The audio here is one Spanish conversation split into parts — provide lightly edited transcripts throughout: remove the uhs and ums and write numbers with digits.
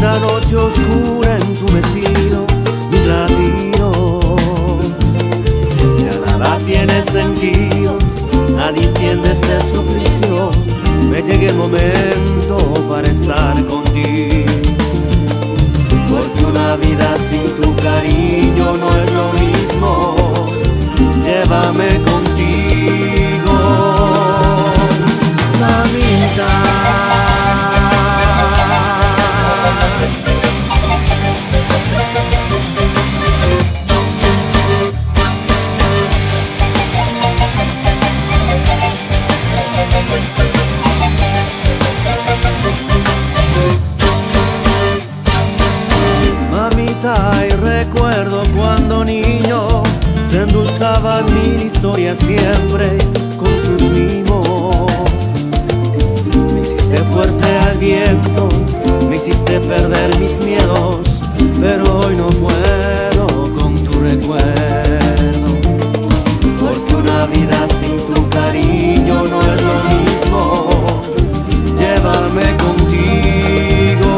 Esta noche oscura entumecido mis latidos, ya nada tiene sentido, nadie entiende este suplicio. Me llegue el momento para estar contigo, porque una vida sin tu cariño no es lo mismo. Llévame contigo, mamita. Y recuerdo cuando niño se endulzaban mil historias siempre con tus mimos. Me hiciste fuerte al viento, me hiciste perder mis miedos, pero hoy no puedo con tu recuerdo, porque una vida sin tu cariño no es lo mismo. Llévame contigo,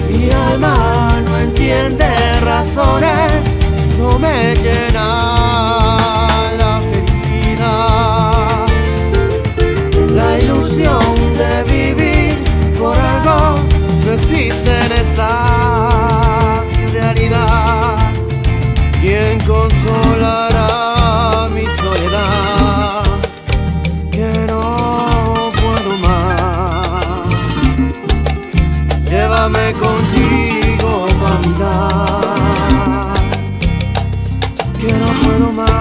mi alma no entiende razones, no me llena la felicidad, la ilusión de vivir por algo no existe en esta mi realidad. ¿Quién consolará mi soledad? Que no puedo más. Llévame contigo, mamita, que no puedo más.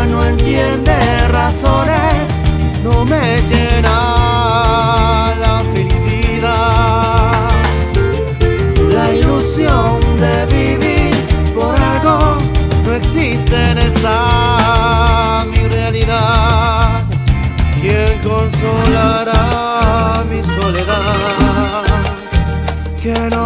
No entiende razones, no me llena la felicidad, la ilusión de vivir por algo no existe en esta mi realidad. ¿Quién consolará mi soledad? Que no